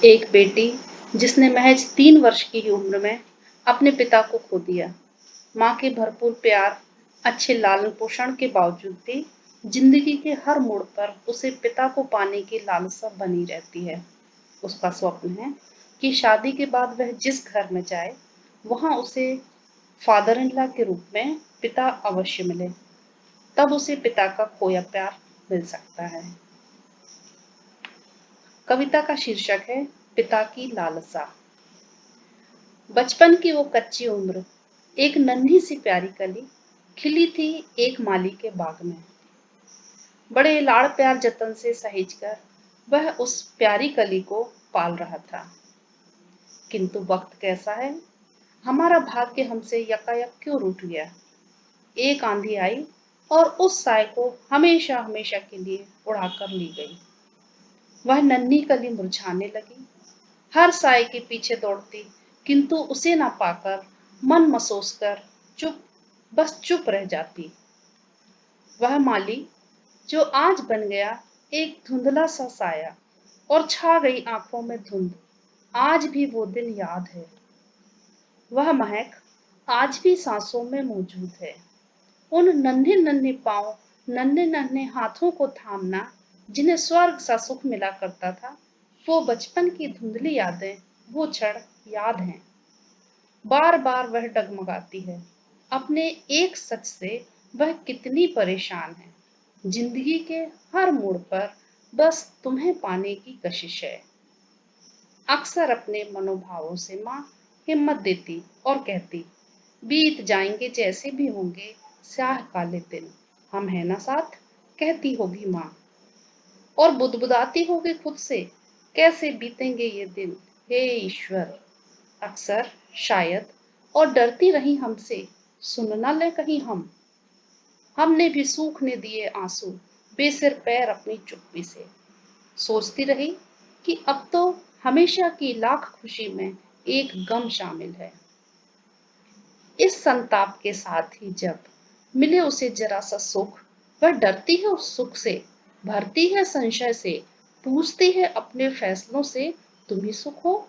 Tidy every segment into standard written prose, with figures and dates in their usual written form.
एक बेटी जिसने महज 3 वर्ष की ही उम्र में अपने पिता को खो दिया। माँ के भरपूर प्यार, अच्छे लालन पोषण के बावजूद भी जिंदगी के हर मोड़ पर उसे पिता को पाने की लालसा बनी रहती है। उसका स्वप्न है कि शादी के बाद वह जिस घर में जाए, वहां उसे फादर इन लॉ के रूप में पिता अवश्य मिले। तब उसे पिता का खोया प्यार मिल सकता है। कविता का शीर्षक है पिता की लालसा। बचपन की वो कच्ची उम्र, एक नन्ही सी प्यारी कली खिली थी एक माली के बाग में। बड़े लाड़ प्यार जतन से सहेजकर वह उस प्यारी कली को पाल रहा था। किंतु वक्त कैसा है, हमारा भाग्य हमसे यकायक क्यों रूठ गया। एक आंधी आई और उस साय को हमेशा हमेशा के लिए उड़ाकर ली गई। वह नन्ही कली मुरझाने लगी, हर साय के पीछे दौड़ती, किंतु उसे ना पाकर मन मसोस कर बस चुप रह जाती। वह माली जो आज बन गया एक धुंधला सा साया और छा गई आंखों में धुंध, आज भी वो दिन याद है। वह महक आज भी सांसों में मौजूद है। उन नन्हे नन्हे पांव, नन्हे नन्हे हाथों को थामना जिन्हें स्वर्ग सा सुख मिला करता था, वो बचपन की धुंधली यादें, वो क्षण याद हैं। बार बार वह डगमगाती है, अपने एक सच से वह कितनी परेशान है। जिंदगी के हर मोड़ पर बस तुम्हें पाने की कशिश है। अक्सर अपने मनोभावों से माँ हिम्मत देती और कहती, बीत जाएंगे जैसे भी होंगे स्याह काले दिन, हम है ना साथ, कहती होगी माँ। और बुदबुदाती होगी खुद से, कैसे बीतेंगे ये दिन, हे ईश्वर। अक्सर शायद और डरती रही हमसे, सुन ना ले कहीं हम। हमने भी सूखने दिए आंसू बेसिर पैर अपनी चुप्पी से। सोचती रही कि अब तो हमेशा की लाख खुशी में एक गम शामिल है। इस संताप के साथ ही जब मिले उसे जरा सा सुख, वह डरती है उस सुख से, भरती है संशय से, पूछती है अपने फैसलों से, तुम ही सुख हो।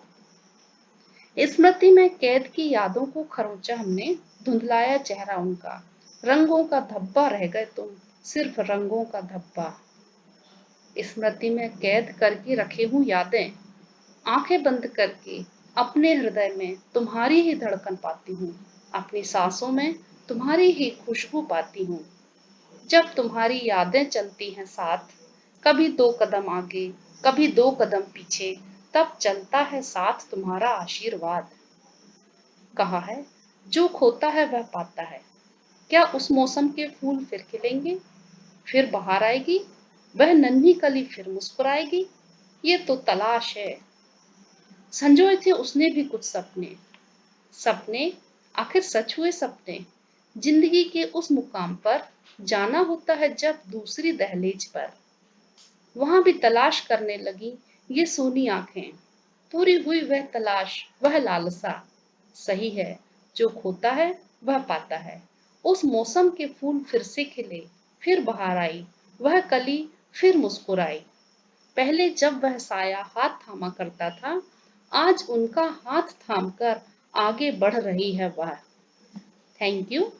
स्मृति में कैद की यादों को खरोंचा हमने, धुंधलाया चेहरा उनका, रंगों का धब्बा रह गए तुम, सिर्फ रंगों का धब्बा। स्मृति में कैद करके रखे हूँ यादें, आंखें बंद करके अपने हृदय में तुम्हारी ही धड़कन पाती हूँ, अपनी सांसों में तुम्हारी ही खुशबू पाती हूँ। जब तुम्हारी यादें चलती हैं साथ, कभी 2 कदम आगे, कभी 2 कदम पीछे, तब चलता है साथ तुम्हारा आशीर्वाद। कहा है जो खोता है वह पाता है, क्या उस मौसम के फूल फिर खिलेंगे, फिर बहार आएगी, वह नन्ही कली फिर मुस्कुराएगी, ये तो तलाश है। संजोए थे उसने भी कुछ सपने, सपने आखिर सच हुए सपने। जिंदगी के उस मुकाम पर जाना होता है जब दूसरी दहलीज पर, वहां भी तलाश करने लगी ये सूनी आंखें। पूरी हुई वह तलाश, वह लालसा। सही है, जो खोता है वह पाता है। उस मौसम के फूल फिर से खिले, फिर बहार आई, वह कली फिर मुस्कुराई। पहले जब वह साया हाथ थामा करता था, आज उनका हाथ थामकर आगे बढ़ रही है वह। Thank you.